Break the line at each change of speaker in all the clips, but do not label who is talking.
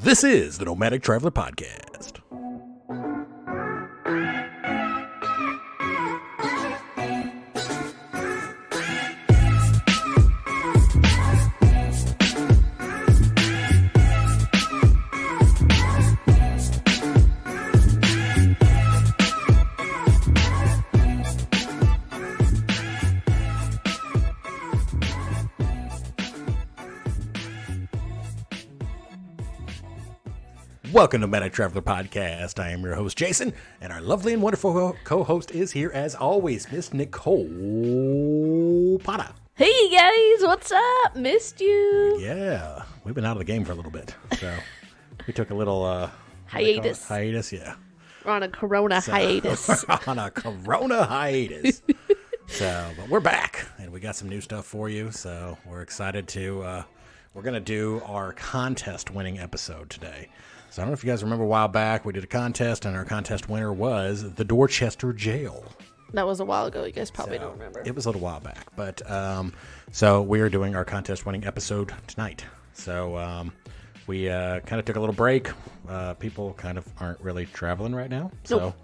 This is the Nomadic Traveler Podcast. Welcome to Nomadic Traveler Podcast. I am your host, Jason, and our lovely and wonderful co-host is here, as always, Miss Nicole Potter.
Hey guys, what's up? Missed you.
Yeah, we've been out of the game for a little bit, so we took a little
hiatus.
Hiatus, yeah.
We're on a Corona hiatus.
We're on a Corona hiatus. But we're back, and we got some new stuff for you, so we're excited to, we're going to do our contest-winning episode today. So I don't know if you guys remember a while back, we did a contest, and our contest winner was the Dorchester Jail.
That was a while ago. You guys probably don't remember.
It was a little while back. But so we are doing our contest-winning episode tonight. So we kind of took a little break. People kind of aren't really traveling right now. So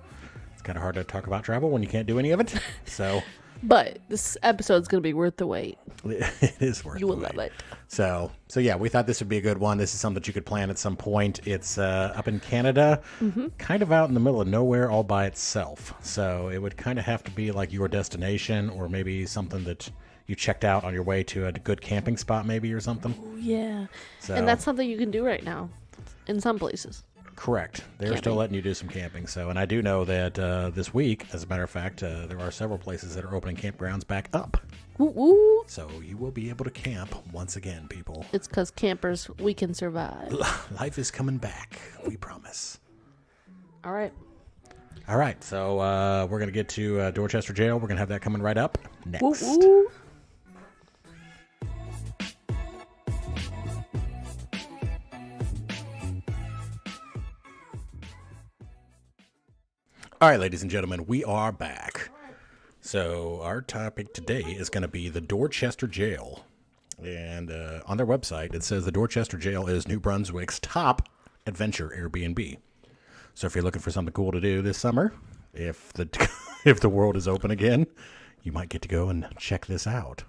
It's kind of hard to talk about travel when you can't do any of it. So,
but this episode's going to be worth the wait.
It is worth the wait. You will love it. So yeah, we thought this would be a good one. This is something that you could plan at some point. It's up in Canada, kind of out in the middle of nowhere all by itself. So it would kind of have to be like your destination, or maybe something that you checked out on your way to a good camping spot maybe or something.
Oh, yeah. And that's something you can do right now in some places.
Correct. They're still letting you do some camping. So, and I do know that this week, as a matter of fact, there are several places that are opening campgrounds back up.
Ooh.
So you will be able to camp once again, people.
It's because campers, we can survive.
Life is coming back. We promise.
All right.
So we're going to get to Dorchester Jail. We're going to have that coming right up next.
Ooh.
All right, ladies and gentlemen, we are back. So our topic today is going to be the Dorchester Jail. And on their website, it says the Dorchester Jail is New Brunswick's top adventure Airbnb. So if you're looking for something cool to do this summer, if the world is open again, you might get to go and check this out.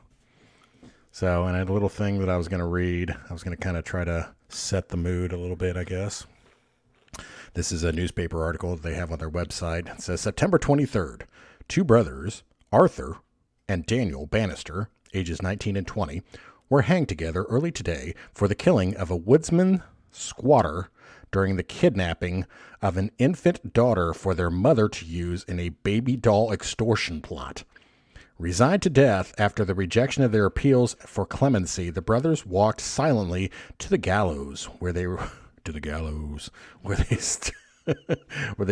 So, and I had a little thing that I was going to read. I was going to kind of try to set the mood a little bit, I guess. This is a newspaper article that they have on their website. It says, September 23rd, two brothers, Arthur and Daniel Bannister, ages 19 and 20, were hanged together early today for the killing of a woodsman squatter during the kidnapping of an infant daughter for their mother to use in a baby doll extortion plot. Resigned to death after the rejection of their appeals for clemency, the brothers walked silently to the gallows, where they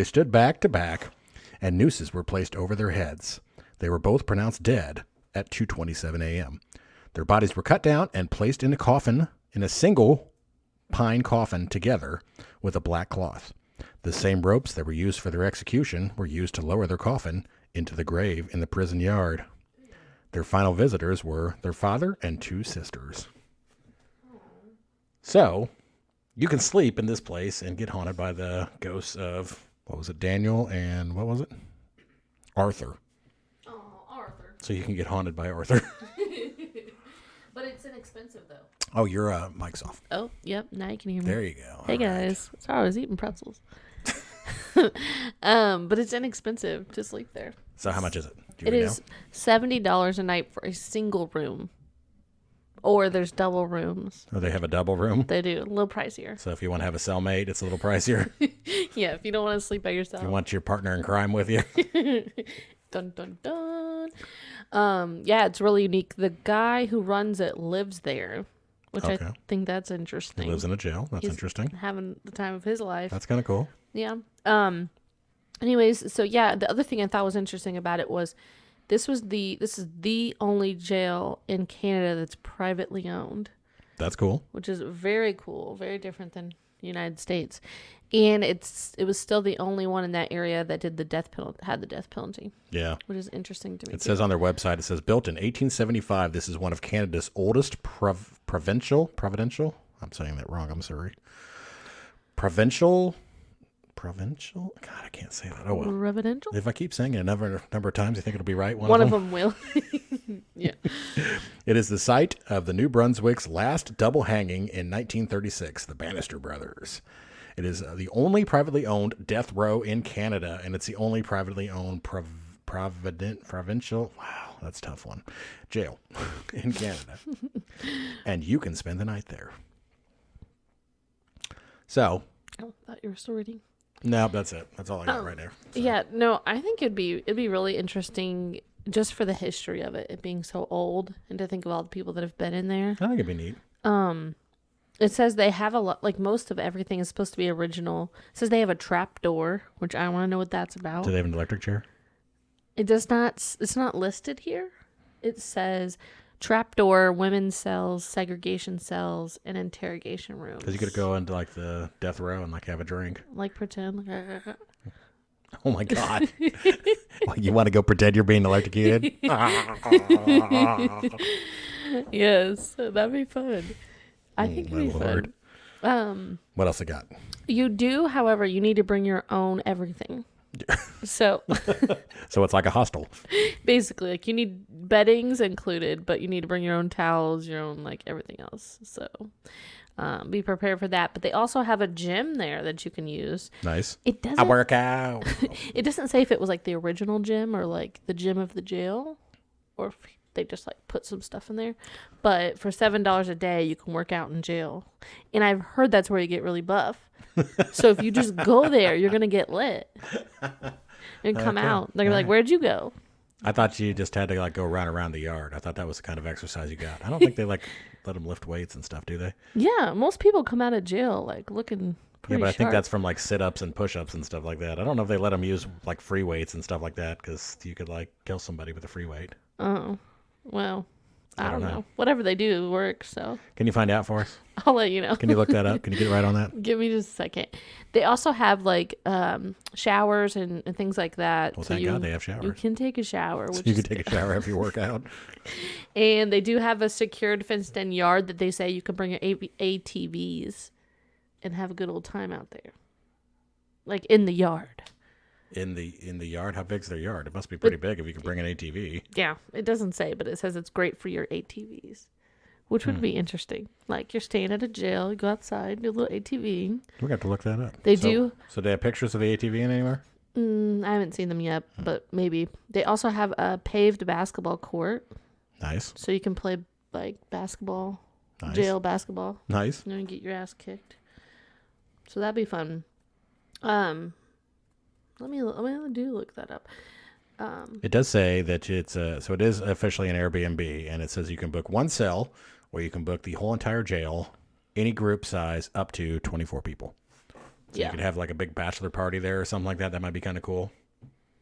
stood back to back, and nooses were placed over their heads. They were both pronounced dead at 2:27 a.m. Their bodies were cut down and placed in a single pine coffin together with a black cloth. The same ropes that were used for their execution were used to lower their coffin into the grave in the prison yard. Their final visitors were their father and two sisters. So, you can sleep in this place and get haunted by the ghosts of, Daniel and Arthur.
Oh, Arthur.
So you can get haunted by Arthur.
But it's inexpensive, though.
Oh, your mic's off.
Oh, yep. Now you can hear me.
There you go.
Hey, guys. Sorry, I was eating pretzels. But it's inexpensive to sleep there.
So how much is it?
It is $70 a night for a single room. Or there's double rooms.
Oh, they have a double room?
They do. A little pricier.
So if you want to have a cellmate, it's a little pricier?
Yeah, if you don't want to sleep by yourself.
If you want your partner in crime with you?
Dun, dun, dun. Yeah, it's really unique. The guy who runs it lives there, which I think that's interesting.
He lives in a jail. That's interesting.
Having the time of his life.
That's kind of cool.
Yeah. Anyways, so yeah, the other thing I thought was interesting about it was this is the only jail in Canada that's privately owned.
That's cool.
Which is very cool, very different than the United States. And it was still the only one in that area that did had the death penalty. Yeah. Which is interesting to me.
It says on their website, it says built in 1875, this is one of Canada's oldest provincial, I'm saying that wrong, I'm sorry. provincial. God, I can't say that. Oh well.
Residential?
If I keep saying it a number of times, I think it'll be right.
One of them will. Yeah.
It is the site of the New Brunswick's last double hanging in 1936, the Bannister brothers. It is the only privately owned death row in Canada, and it's the only privately owned provincial. Wow, that's a tough one. Jail in Canada, and you can spend the night there. So.
Oh, I thought you were still reading.
No, that's it. That's all I got right there. So.
Yeah, no, I think it'd be really interesting just for the history of it being so old, and to think of all the people that have been in there.
I think it'd be neat.
It says they have a lot, like most of everything is supposed to be original. It says they have a trap door, which I want to know what that's about.
Do they have an electric chair?
It does not. It's not listed here. It says trapdoor, women's cells, segregation cells, and interrogation rooms.
Because you could go into like the death row and like have a drink.
Like pretend.
Oh my God. You want to go pretend you're being electrocuted?
Yes, that'd be fun. I think it'd be
Lord.
fun.
What else I got?
You do, however, you need to bring your own everything. So
So it's like a hostel.
basically, like, you need beddings included, but you need to bring your own towels, your own, like, everything else. So be prepared for that. But they also have a gym there that you can use.
Nice.
It doesn't.
I work out.
It doesn't say if it was like the original gym or like the gym of the jail, or if they just like put some stuff in there. But for $7 a day, you can work out in jail, and I've heard that's where you get really buff. So if you just go there, you're gonna get lit and come out. They're gonna be like, "Where'd you go?"
I thought you just had to like go run around the yard. I thought that was the kind of exercise you got. I don't think they like let them lift weights and stuff, do they?
Yeah, most people come out of jail like looking pretty
Yeah, but I think
sharp.
that's from like sit-ups and push-ups and stuff like that. I don't know if they let them use like free weights and stuff like that, because you could like kill somebody with a free weight.
Oh, well, I don't
know.
know. Whatever they do works. So
Can you find out for us?
I'll let you know.
Can you look that up? Can you get right on that?
Give me just a second. They also have like showers and things like that.
Well, thank God they have
You
showers.
can take a shower.
So
Which
you
is
can take a shower after you work out.
And they do have a secured fenced-in yard that they say you can bring your ATVs and have a good old time out there, like in the yard.
In the yard? How big's their yard? It must be pretty big if you can bring an ATV.
Yeah, it doesn't say, but it says it's great for your ATVs, which would be interesting. Like you're staying at a jail, you go outside, do a little ATV.
We got to look that up.
They do.
So they have pictures of the ATV in anywhere?
I haven't seen them yet, but maybe. They also have a paved basketball court,
Nice.
so you can play like basketball,
Nice.
jail basketball.
Nice.
And get your ass kicked. So that'd be fun. Let me do look that up.
It does say that it's so it is officially an Airbnb, and it says you can book one cell, or you can book the whole entire jail, any group size up to 24 people. So you could have like a big bachelor party there or something like that. That might be kind of cool.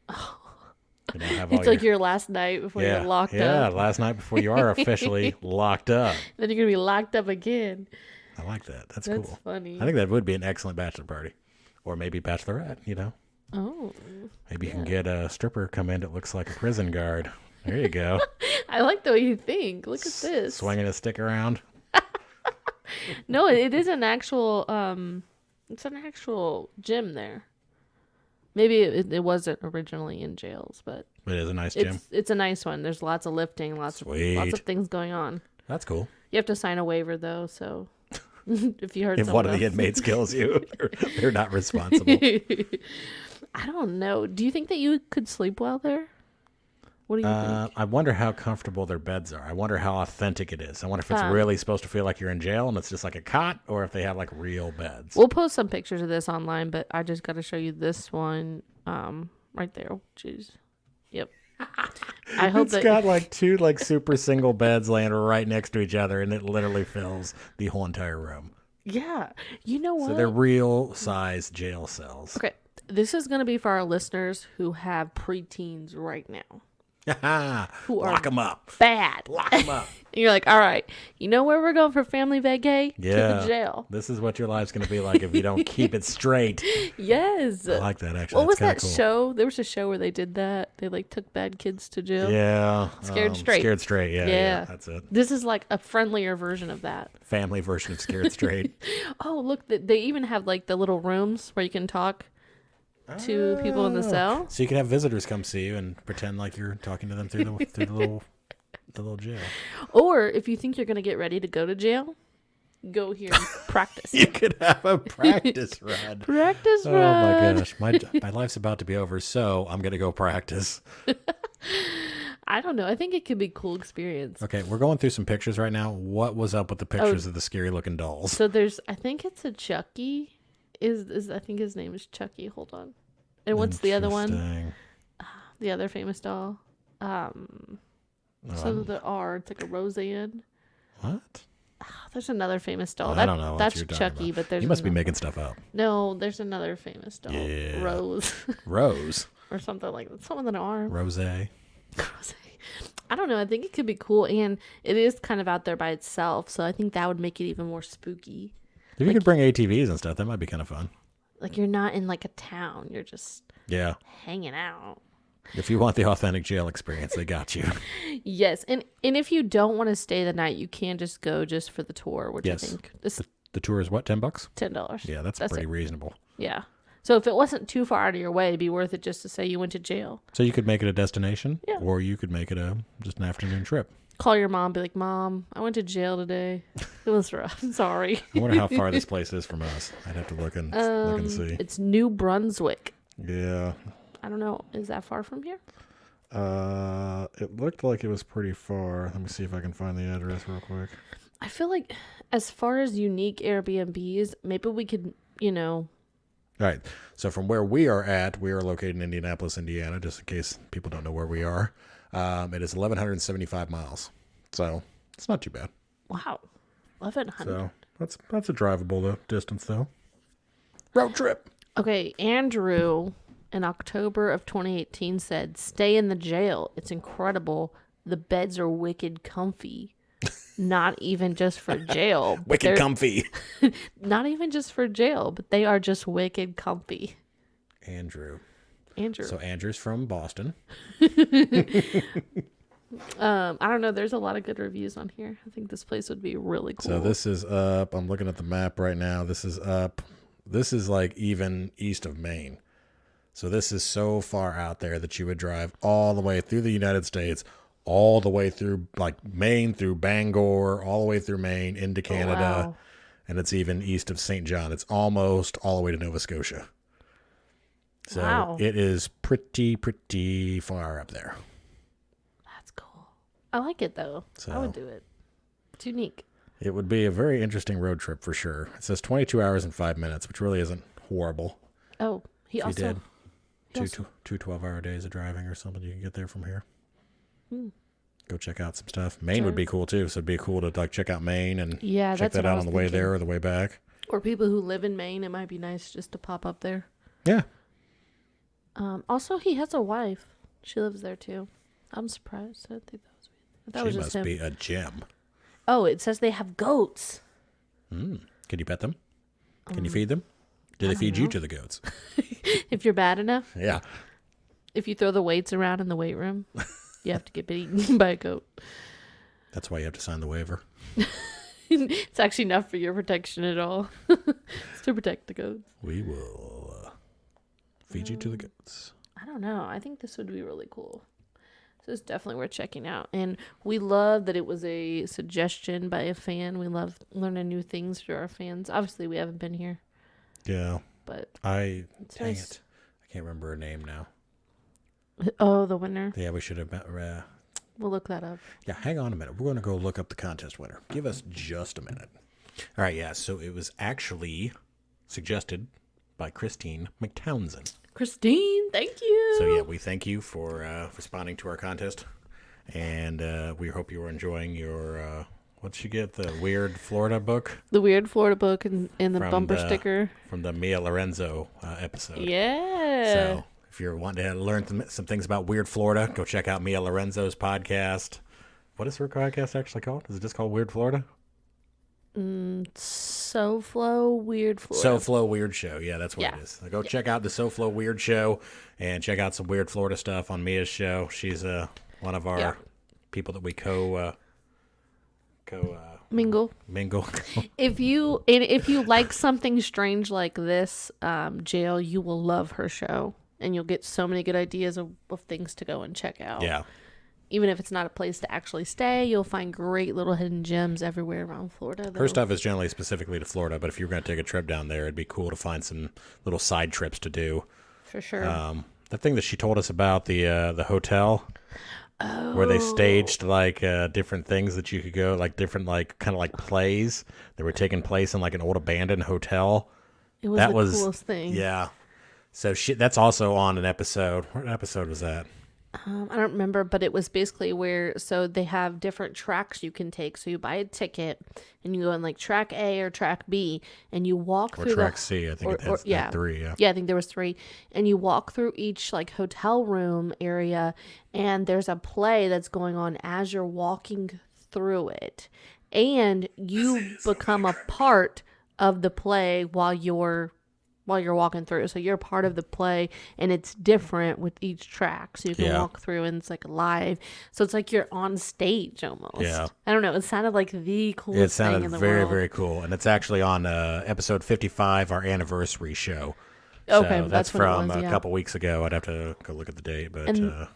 You know, have all
It's like your last night before you're locked up.
Yeah, last night before you are officially locked up.
Then you're gonna be locked up again.
I like that. That's
That's
cool.
funny.
I think that would be an excellent bachelor party, or maybe bachelorette. You know,
Oh,
maybe you can get a stripper come in that looks like a prison guard. There you go.
I like the way you think. Look at this.
Swinging a stick around.
No, it is an actual. It's an actual gym there. Maybe it wasn't originally in jails, but
It is a nice gym.
it's a nice one. There's lots of lifting, lots of things going on.
That's cool.
You have to sign a waiver though, so if you hurt
If one of the inmates kills you, they're not responsible.
I don't know. Do you think that you could sleep well there? What do you think?
I wonder how comfortable their beds are. I wonder how authentic it is. I wonder if it's really supposed to feel like you're in jail and it's just like a cot, or if they have like real beds.
We'll post some pictures of this online, but I just got to show you this one right there. Jeez. Yep. I hope
It's got like two like super single beds laying right next to each other, and it literally fills the whole entire room.
Yeah. You know what?
So they're real size jail cells.
Okay. This is going to be for our listeners who have preteens right now. who are
Lock them up.
bad.
Lock them up.
And you're like, all right, you know where we're going for family vacay?
Yeah.
To the jail.
This is what your life's going to be like if you don't keep it straight.
Yes.
I like that, actually.
What was
That's
that
kinda
show? There was a show where they did that. They like took bad kids to jail.
Yeah.
Scared Straight.
Scared Straight, yeah. That's it.
This is like a friendlier version of that.
Family version of Scared Straight.
Oh, look, they even have like the little rooms where you can talk to people in the cell.
So you can have visitors come see you and pretend like you're talking to them through the little jail.
Or if you think you're going to get ready to go to jail, go here and practice.
You could have a practice run.
Practice
Oh
run.
my gosh, my life's about to be over, so I'm gonna go practice.
I don't know. I think it could be a cool experience.
Okay, we're going through some pictures right now. What was up with the pictures of the scary looking dolls?
So I think it's a Chucky. I think his name is Chucky. Hold on. And what's the other one?
Interesting.
The other famous doll. So there are. It's like a Roseanne.
What?
There's another famous doll.
I don't know what
That's
you're talking
Chucky,
about.
but there's
You must be
another-
making stuff up.
No, there's another famous doll.
Yeah.
Rose.
Rose.
Or something like that. Something with an arm.
Rose.
I don't know. I think it could be cool, and it is kind of out there by itself, so I think that would make it even more spooky.
If you could bring ATVs and stuff, that might be kind of fun.
Like you're not in like a town. You're just
Yeah.
hanging out.
If you want the authentic jail experience, they got you.
Yes, and if you don't want to stay the night, you can just go just for the tour, which
Yes.
I think this
The tour is what, $10?
$10.
Yeah, that's pretty reasonable.
Yeah. So if it wasn't too far out of your way, it'd be worth it just to say you went to jail.
So you could make it a destination,
Yeah.
or you could make it just an afternoon trip.
Call your mom, be like, Mom, I went to jail today. It was rough. I'm sorry.
I wonder how far this place is from us. I'd have to look and see.
It's New Brunswick.
Yeah.
I don't know. Is that far from here?
It looked like it was pretty far. Let me see if I can find the address real quick.
I feel like as far as unique Airbnbs, maybe we could,
All right. So from where we are at, we are located in Indianapolis, Indiana, just in case people don't know where we are. It is 1,175 miles. So it's not too bad.
wow, 1,100.
So that's a drivable distance, though. Road trip.
Okay, Andrew in October of 2018 said, "Stay in the jail. It's incredible. The beds are wicked comfy. Not even just for jail. but
Wicked
they're-
comfy.
Not even just for jail, but they are just wicked comfy."
Andrew.
Andrew.
So Andrew's from Boston.
I don't know. There's a lot of good reviews on here. I think this place would be really cool.
So this is up. I'm looking at the map right now. This is up. This is like even east of Maine. So this is so far out there that you would drive all the way through the United States, all the way through like Maine, through Bangor, all the way through Maine into Canada.
wow.
And it's even east of St. John. It's almost all the way to Nova Scotia. So
Wow.
it is pretty far up there.
That's cool. I like it though. I
So-
would do it. It's unique.
It would be a very interesting road trip for sure. It says 22 hours and 5 minutes, which really isn't horrible.
Oh, he
If
also.
you did
he also-
two 12-hour days of driving or something, you can get there from here.
Hmm.
Go check out some stuff. Maine would be cool too, so it'd be cool to like check out Maine and
Yeah,
check
that's
that
what I
out
was
on the way
thinking.
there or the way back.
Or people who live in Maine, it might be nice just to pop up there.
Yeah.
Also, he has a wife. She lives there too. I'm surprised. I think that was
She
just
must
him.
be a gem.
Oh, it says they have goats.
Can you pet them? Can you feed them? Do they feed you to the goats?
If you're bad enough,
Yeah.
if you throw the weights around in the weight room, you have to get eaten by a goat.
That's why you have to sign the waiver.
It's actually not for your protection at all. It's to protect the goats.
We will feed you to the goats.
I don't know. I think this would be really cool. So it's definitely worth checking out. And we love that it was a suggestion by a fan. We love learning new things through our fans. Obviously, we haven't been here,
Yeah.
but
Dang
nice.
it. I can't remember her name now.
oh, the winner.
Yeah, we should have.
We'll look that up.
Yeah, hang on a minute. We're going to go look up the contest winner. Give us just a minute. All right, yeah. So it was actually suggested by Christine McTownsend.
Christine, thank you.
So yeah, we thank you for responding to our contest, and we hope you are enjoying your what'd you get? The Weird Florida book
The Weird Florida book and the
From
bumper
the-
sticker.
from the Mia Lorenzo episode.
Yeah.
So If you're wanting to learn some things about weird Florida, go check out Mia Lorenzo's podcast. What is her podcast actually called? Is it just called Weird Florida?
SoFlo Weird Florida.
SoFlo Weird Show. Yeah, that's what it is. So go check out the SoFlo Weird Show and check out some weird Florida stuff on Mia's show. She's one of our people that we
mingle. If you like something strange like this, Jail, you will love her show, and you'll get so many good ideas of things to go and check out.
Yeah.
Even if it's not a place to actually stay, you'll find great little hidden gems everywhere around Florida.
Her stuff is generally specifically to Florida, but if you were going to take a trip down there, it'd be cool to find some little side trips to do.
For sure.
The thing that she told us about, the hotel, where they staged like different things that you could go, like different kind of like plays that were taking place in like an old abandoned hotel.
It was the coolest thing.
Yeah. So that's also on an episode. What episode was that?
I don't remember, but it was basically so they have different tracks you can take. So you buy a ticket and you go in like track A or track B and you walk through
track C. I think it's 3. Yeah.
Yeah, I think there was 3. And you walk through each like hotel room area and there's a play that's going on as you're walking through it. And you become a part of the play while you're walking through. So you're part of the play and it's different with each track. So you can walk through and it's like live. So it's like you're on stage almost. Yeah. I don't know. It sounded like the coolest thing in the world. It sounded very, very
cool. And it's actually on episode 55, our anniversary show.
Okay.
So that's from a couple weeks ago. I'd have to go look at the date. But
and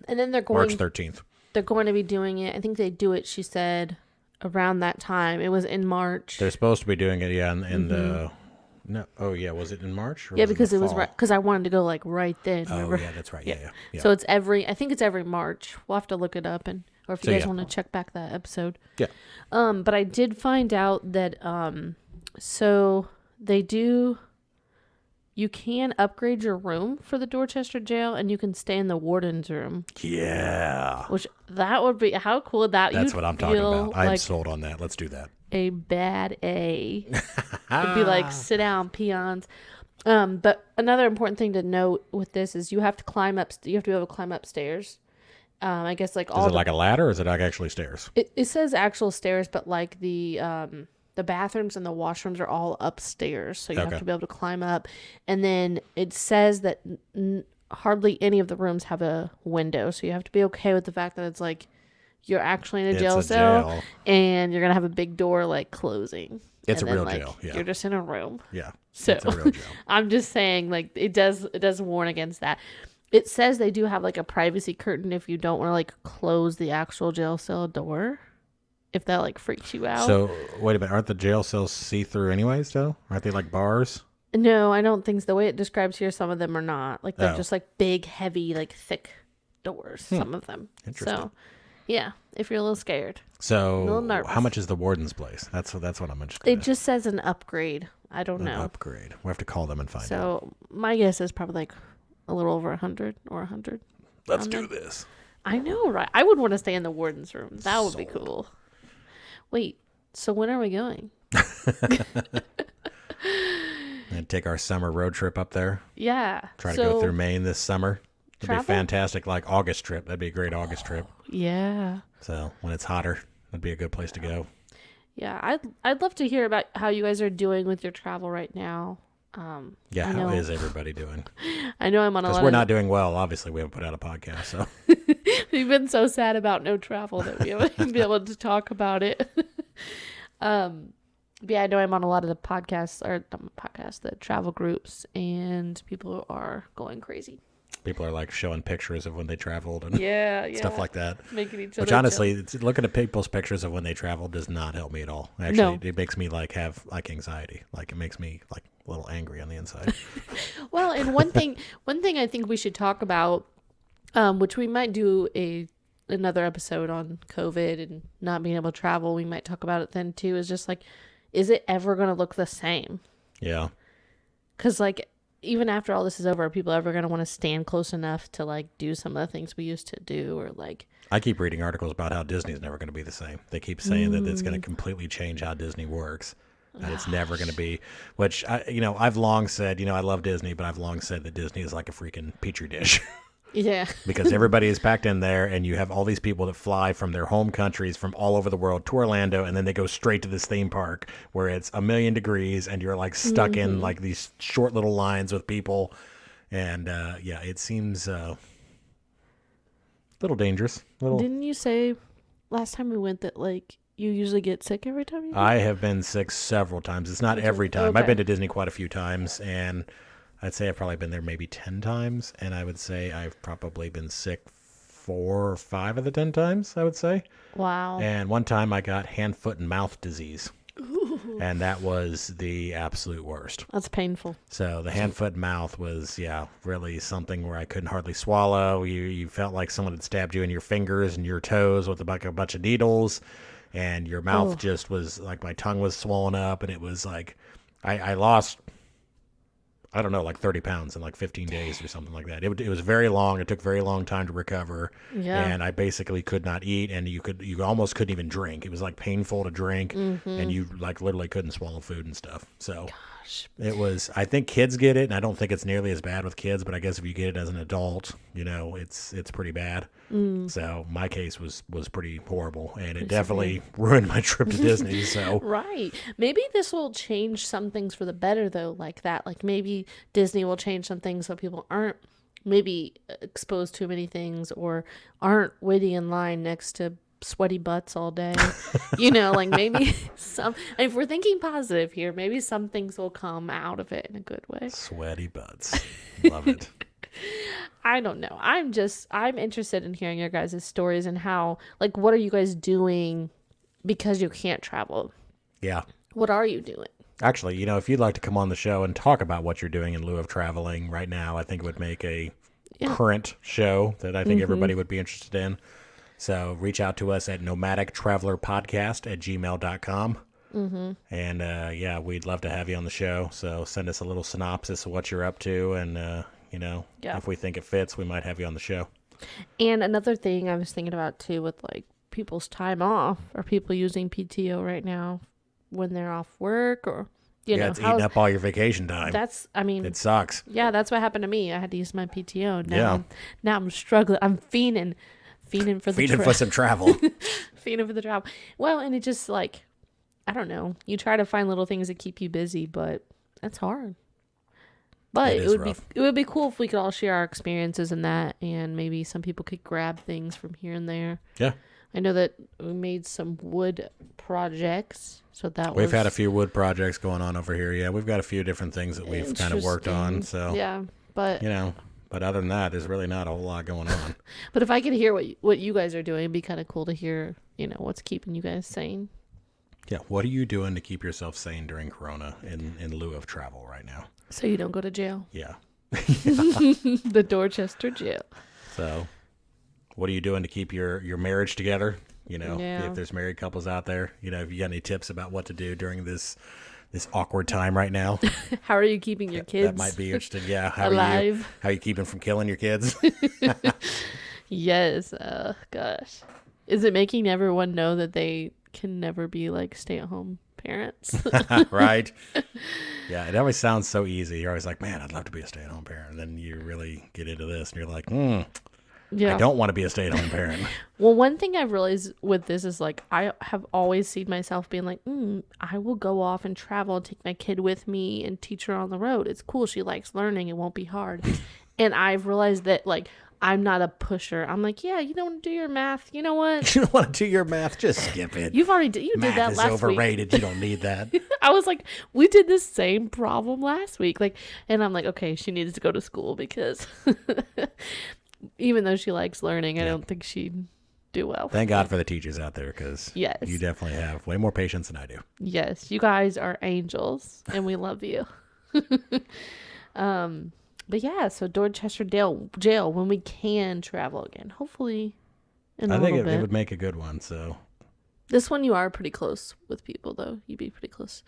then they're going...
March 13th.
They're going to be doing it. I think they do it, she said, around that time. It was in March.
They're supposed to be doing it, in the... No. Oh yeah. Was it in March?
Yeah, because it was because I wanted to go like right then. Remember?
Oh yeah, that's right. Yeah.
So it's I think it's every March. We'll have to look it up, or if you guys want to check back that episode.
Yeah.
But I did find out that so they do. You can upgrade your room for the Dorchester Jail, and you can stay in the warden's room.
Yeah.
Which that would be how cool would that.
That's what I'm talking about. I'm sold on that. Let's do that.
A bad A. It'd be like sit down peons. But another important thing to note with this is you have to climb up. You have to be able to climb upstairs. I guess like all.
Is it like a ladder, or is it like actually stairs?
It says actual stairs, but like the bathrooms and the washrooms are all upstairs, so you have to be able to climb up. And then it says that hardly any of the rooms have a window, so you have to be okay with the fact that it's like. You're actually in a jail cell, and you're gonna have a big door like closing.
It's a real jail. Yeah,
you're just in a room.
Yeah,
so
it's a real jail.
I'm just saying, like it does warn against that. It says they do have like a privacy curtain if you don't want to like close the actual jail cell door, if that like freaks you out.
So wait a minute, aren't the jail cells see through anyways? Though, aren't they like bars?
No, I don't think so. The way it describes here, some of them are not. Like they're just like big, heavy, like thick doors. Some of them.
Interesting.
So. Yeah, if you're a little scared.
So,
a little nervous.
How much is the warden's place? That's what I'm interested
in. It just says an upgrade. I don't know.
Upgrade. We have to call them and find out.
So, my guess is probably like a little over 100 or 100.
Let's do this.
I know, right? I would want to stay in the warden's room. That would be cool. Wait, so when are we going?
And take our summer road trip up there.
Yeah.
Try to go through Maine this summer. It'd be a fantastic, like August trip. That'd be a great August trip.
Yeah.
So when it's hotter, that'd be a good place to go.
Yeah, I'd love to hear about how you guys are doing with your travel right now.
How is everybody doing?
I know I'm on a lot.
Because we're not doing well. Obviously, we haven't put out a podcast, so
we've been so sad about no travel that we haven't been able to talk about it. Yeah, I know I'm on a lot of the podcasts the travel groups, and people are going crazy.
People are like showing pictures of when they traveled and stuff like that.
Making each other
Which honestly, looking at people's pictures of when they traveled does not help me at all. Actually, It makes me like have like anxiety. Like it makes me like a little angry on the inside.
Well, and one thing I think we should talk about, which we might do another episode on COVID and not being able to travel. We might talk about it then too. Is just like, is it ever going to look the same?
Yeah.
Because like. Even after all this is over, are people ever going to want to stand close enough to like do some of the things we used to do, or like?
I keep reading articles about how Disney's never going to be the same. They keep saying that it's going to completely change how Disney works. And it's never going to be, which I've long said, I love Disney, but I've long said that Disney is like a freaking petri dish.
Yeah.
Because everybody is packed in there, and you have all these people that fly from their home countries from all over the world to Orlando, and then they go straight to this theme park where it's 1,000,000 degrees and you're like stuck in like these short little lines with people. And it seems a little dangerous.
Didn't you say last time we went that like you usually get sick every time you go?
I have been sick several times. It's not every time.
Okay.
I've been to Disney quite a few times, and I'd say I've probably been there maybe 10 times, and I would say I've probably been sick 4 or 5 of the 10 times, I would say.
Wow.
And one time I got hand, foot, and mouth disease. Ooh. And that was the absolute worst.
That's painful.
So the hand, foot, and mouth was, really something where I couldn't hardly swallow. You felt like someone had stabbed you in your fingers and your toes with a bunch of needles, and your mouth just was like, my tongue was swollen up, and it was like I lost, I don't know, like 30 pounds in like 15 days or something like that. It was very long. It took very long time to recover. Yeah. And I basically could not eat, and you almost couldn't even drink. It was like painful to drink, and you like literally couldn't swallow food and stuff. So it was, I think kids get it, and I don't think it's nearly as bad with kids, but I guess if you get it as an adult, it's pretty bad. So my case was pretty horrible, and it definitely ruined my trip to Disney. So
right. Maybe this will change some things for the better, though, like that. Like maybe Disney will change some things so people aren't maybe exposed to many things or aren't waiting in line next to sweaty butts all day. Like maybe if we're thinking positive here, maybe some things will come out of it in a good way.
Sweaty butts. Love it.
I don't know. I'm interested in hearing your guys' stories and how, like, what are you guys doing because you can't travel?
Yeah.
What are you doing?
Actually, if you'd like to come on the show and talk about what you're doing in lieu of traveling right now, I think it would make a current show that I think everybody would be interested in. So reach out to us at nomadictravelerpodcast@gmail.com. And we'd love to have you on the show. So send us a little synopsis of what you're up to, and if we think it fits, we might have you on the show.
And another thing I was thinking about too, with like people's time off, are people using PTO right now when they're off work, or
it's eating up all your vacation time.
It
sucks.
Yeah, that's what happened to me. I had to use my PTO. Now I'm struggling. I'm fiending for
some travel.
Fiending for the travel. Well, and it just like, I don't know. You try to find little things that keep you busy, but that's hard. But it would be cool if we could all share our experiences in that, and maybe some people could grab things from here and there.
Yeah.
I know that we made some wood projects, so
we've had a few wood projects going on over here. Yeah, we've got a few different things that we've kind of worked on. So
yeah, but
but other than that, there's really not a whole lot going on.
But if I could hear what you guys are doing, it'd be kind of cool to hear. What's keeping you guys sane.
Yeah, what are you doing to keep yourself sane during Corona in lieu of travel right now?
So you don't go to jail.
Yeah.
The Dorchester Jail.
So, what are you doing to keep your marriage together? If there's married couples out there, if you got any tips about what to do during this awkward time right now.
How are you keeping your kids?
That might be interesting. Yeah.
Alive.
How are you keeping from killing your kids?
Yes. Gosh. Is it making everyone know that they can never be like stay-at-home parents?
Right. Yeah, it always sounds so easy. You're always like, man, I'd love to be a stay-at-home parent. And then you really get into this and you're like, I don't want to be a stay-at-home parent.
Well, one thing I've realized with this is like, I have always seen myself being like, I will go off and travel and take my kid with me and teach her on the road. It's cool. She likes learning. It won't be hard. And I've realized that like, I'm not a pusher. I'm like, yeah, you don't want to do your math. You know what?
You don't want to do your math? Just skip it.
You did that last week.
Math is overrated. You don't need that.
I was like, we did the same problem last week. Like, and I'm like, okay, she needs to go to school because even though she likes learning, I don't think she'd do well.
Thank God for the teachers out there, because
yes,
you definitely have way more patience than I do.
Yes, you guys are angels, and we love you. But yeah, so Dorchester Jail when we can travel again, hopefully in a little bit. I think
it would make a good one. So
this one you are pretty close with people, though. You'd be pretty close.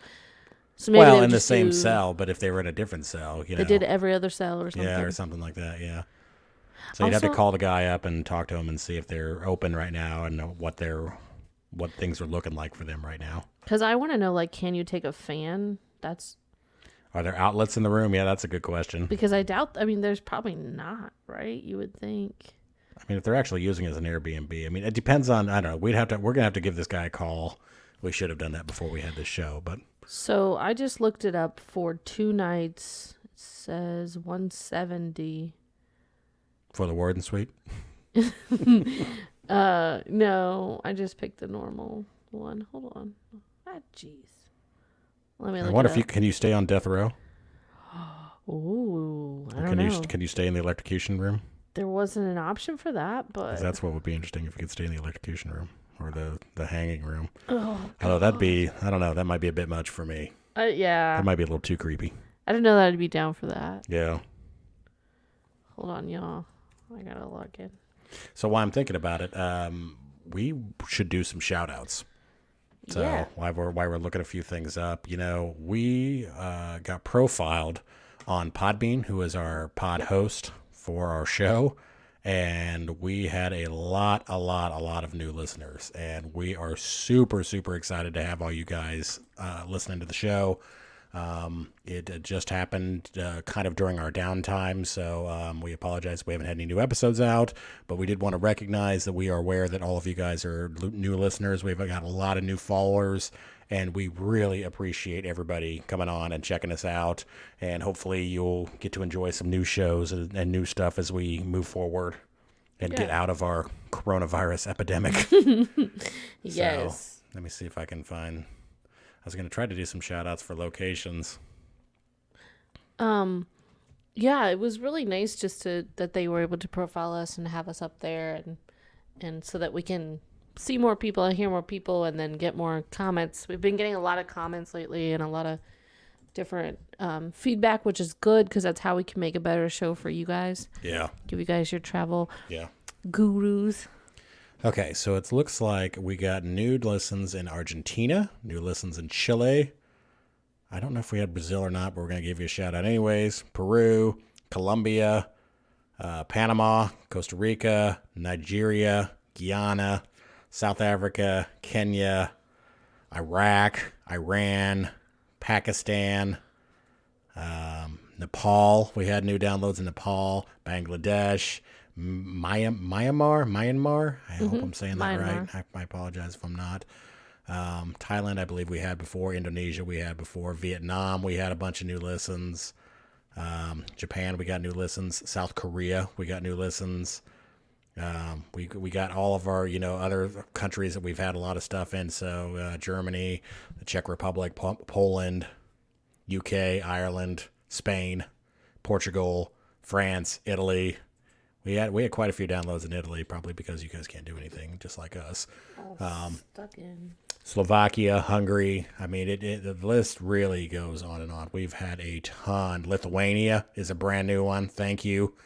So maybe
well, in the same cell, but if they were in a different cell,
they did every other cell or something.
Yeah, or something like that. Yeah. So you'd have to call the guy up and talk to him and see if they're open right now and what their what things are looking like for them right now.
Because I want to know, like, can you take a fan?
Are there outlets in the room? Yeah, that's a good question.
Because I doubt, I mean, there's probably not, right? You would think.
I mean, if they're actually using it as an Airbnb, I mean, it depends on, I don't know. We're going to have to give this guy a call. We should have done that before we had this show, but.
So I just looked it up for 2 nights. It says 170.
For the warden suite?
No, I just picked the normal one. Hold on. Ah, jeez. Let me look
I wonder
it
if you
up.
can you stay on death row?
Ooh, I
Or
don't know.
Can you stay in the electrocution room?
There wasn't an option for that, but
'Cause that's what would be interesting if you could stay in the electrocution room or the hanging room.
oh,
Although that'd be, I don't know, that might be a bit much for me.
yeah.
That might be a little too creepy.
I didn't know that I'd be down for that.
Yeah.
Hold on, y'all. I gotta log in.
So while I'm thinking about it, we should do some shout outs. So
Yeah.
while we're looking a few things up, we got profiled on Podbean, who is our pod host for our show. And we had a lot of new listeners. And we are super, super excited to have all you guys listening to the show. It just happened kind of during our downtime, so we apologize. We haven't had any new episodes out, but we did want to recognize that we are aware that all of you guys are new listeners. We've got a lot of new followers, and we really appreciate everybody coming on and checking us out. And hopefully you'll get to enjoy some new shows and new stuff as we move forward and get out of our coronavirus epidemic.
Yes.
So, let me see if I can find... I was going to try to do some shout outs for locations.
Yeah, it was really nice just that they were able to profile us and have us up there and so that we can see more people and hear more people and then get more comments. We've been getting a lot of comments lately and a lot of different feedback, which is good because that's how we can make a better show for you guys.
Yeah.
Give you guys your travel
Yeah.
gurus.
Okay, so it looks like we got new listens in Argentina, new listens in Chile. I don't know if we had Brazil or not, but we're going to give you a shout out anyways. Peru, Colombia, Panama, Costa Rica, Nigeria, Guyana, South Africa, Kenya, Iraq, Iran, Pakistan, Nepal. We had new downloads in Nepal, Bangladesh, Myanmar. I hope I'm saying that right. I apologize if I'm not. Thailand, I believe we had before. Indonesia, we had before. Vietnam, we had a bunch of new listens. Japan, we got new listens. South Korea, we got new listens. We got all of our other countries that we've had a lot of stuff in. So Germany, the Czech Republic, Poland, UK, Ireland, Spain, Portugal, France, Italy. We had quite a few downloads in Italy, probably because you guys can't do anything just like us.
Stuck in.
Slovakia, Hungary. I mean, the list really goes on and on. We've had a ton. Lithuania is a brand new one. Thank you.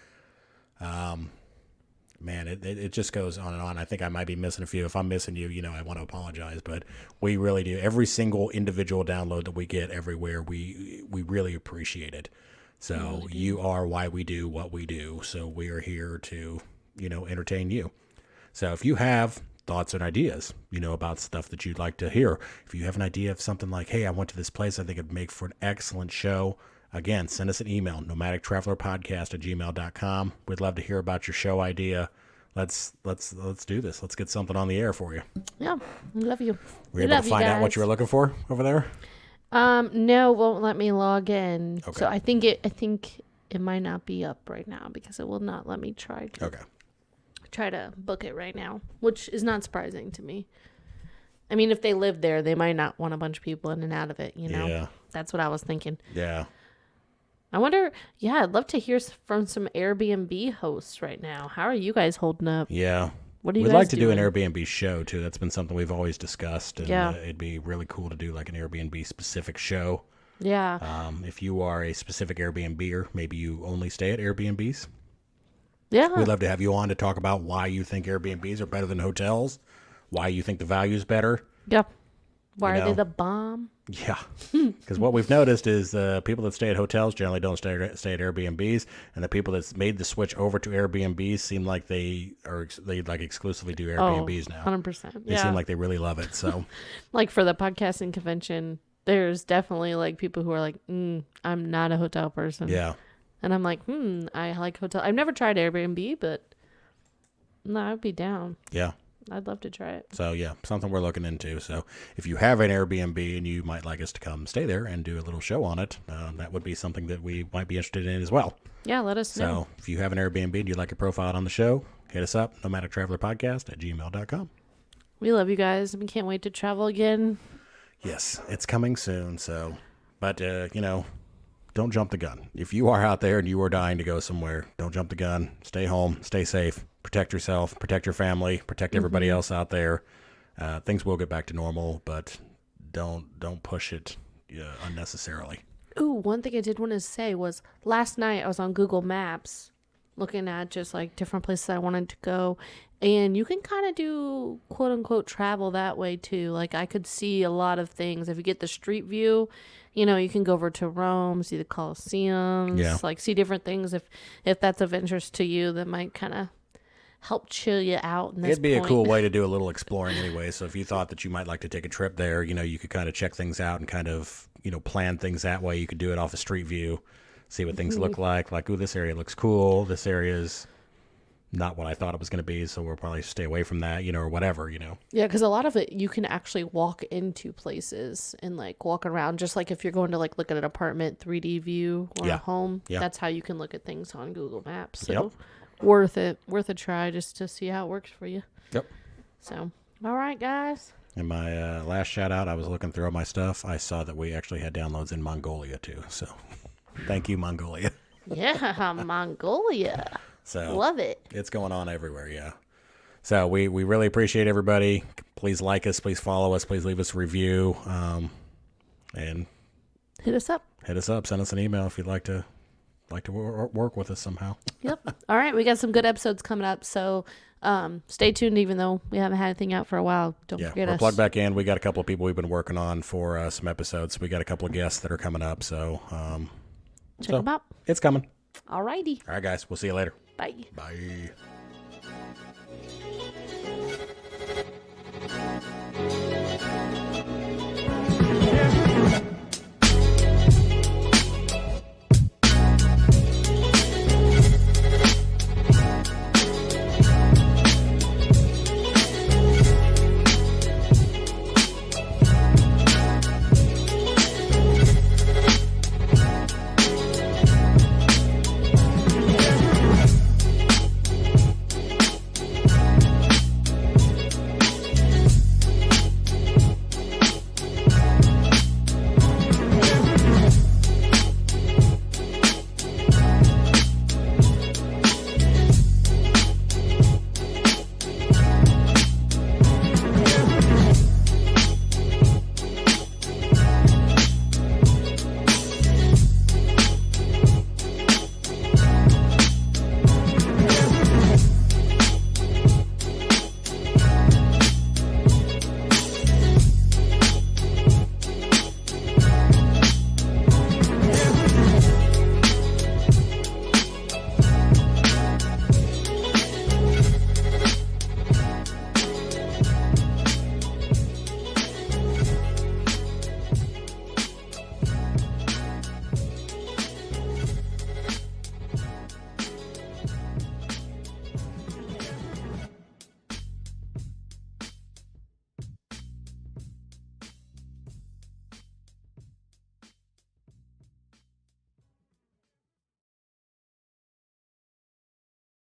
Man, it just goes on and on. I think I might be missing a few. If I'm missing you, I want to apologize. But we really do. Every single individual download that we get everywhere, we really appreciate it. So you are why we do what we do. So we are here to, entertain you. So if you have thoughts and ideas, about stuff that you'd like to hear, if you have an idea of something like, hey, I went to this place, I think it'd make for an excellent show. Again, send us an email, nomadictravelerpodcast@gmail.com. We'd love to hear about your show idea. Let's do this. Let's get something on the air for you.
Yeah, we love you.
Were you able to find out what you were looking for over there?
No, it won't let me log in.
Okay.
So I think it might not be up right now because it will not let me try to book it right now, which is not surprising to me. I mean, if they live there, they might not want a bunch of people in and out of it,
Yeah.
That's what I was thinking.
Yeah.
I wonder, I'd love to hear from some Airbnb hosts right now. How are you guys holding up?
Yeah.
What do you
We'd
guys
like to
doing?
do an Airbnb show, too. That's been something we've always discussed. And
Yeah.
it'd be really cool to do like an Airbnb specific show.
Yeah.
If you are a specific Airbnber, maybe you only stay at Airbnbs.
Yeah.
We'd love to have you on to talk about why you think Airbnbs are better than hotels, why you think the value is better.
Yeah. Why are they the bomb?
Yeah, because what we've noticed is people that stay at hotels generally don't stay at Airbnbs, and the people that's made the switch over to Airbnbs seem like they like exclusively do Airbnbs now.
100%.
They seem like they really love it. So,
like for the podcasting convention, there's definitely like people who are like, I'm not a hotel person.
yeah,
and I'm like, I like hotel. I've never tried Airbnb, but no, I'd be down.
yeah.
I'd love to try it.
So yeah, something we're looking into. So if you have an Airbnb and you might like us to come stay there and do a little show on it, that would be something that we might be interested in as well.
Yeah, let us know.
So if you have an Airbnb and you'd like a profile on the show, hit us up, nomadictravelerpodcast@gmail.com.
We love you guys. We can't wait to travel again.
Yes, it's coming soon. So, but don't jump the gun. If you are out there and you are dying to go somewhere, don't jump the gun. Stay home, stay safe. Protect yourself, protect your family, protect everybody else out there. Things will get back to normal, but don't push it unnecessarily.
Ooh, one thing I did want to say was last night I was on Google Maps looking at just like different places I wanted to go, and you can kind of do quote unquote travel that way too. Like I could see a lot of things if you get the street view. You can go over to Rome, see the Colosseums, like see different things. If that's of interest to you, that might kind of help chill you out.
It'd be a cool way to do a little exploring anyway. So if you thought that you might like to take a trip there, you could kind of check things out and kind of, plan things that way. You could do it off a street view, see what things look like. Like, ooh, this area looks cool. This area is not what I thought it was going to be. So we'll probably stay away from that, or whatever,
Yeah, because a lot of it, you can actually walk into places and like walk around. Just like if you're going to like look at an apartment 3D view or a home, that's how you can look at things on Google Maps. So worth a try just to see how it works for you.
Yep.
So, all right, guys.
In my last shout out, I was looking through all my stuff. I saw that we actually had downloads in Mongolia too. So thank you, Mongolia.
Yeah, Mongolia.
So
love it.
It's going on everywhere. Yeah. So we really appreciate everybody. Please like us. Please follow us. Please leave us a review. And
hit us up.
Send us an email if you'd like to work with us somehow.
Yep. All right. We got some good episodes coming up. So stay tuned, even though we haven't had anything out for a while. Don't forget us.
Plug back in. We got a couple of people we've been working on for some episodes. We got a couple of guests that are coming up. So
check them out.
It's coming.
All righty.
All right, guys. We'll see you later.
Bye.
Bye.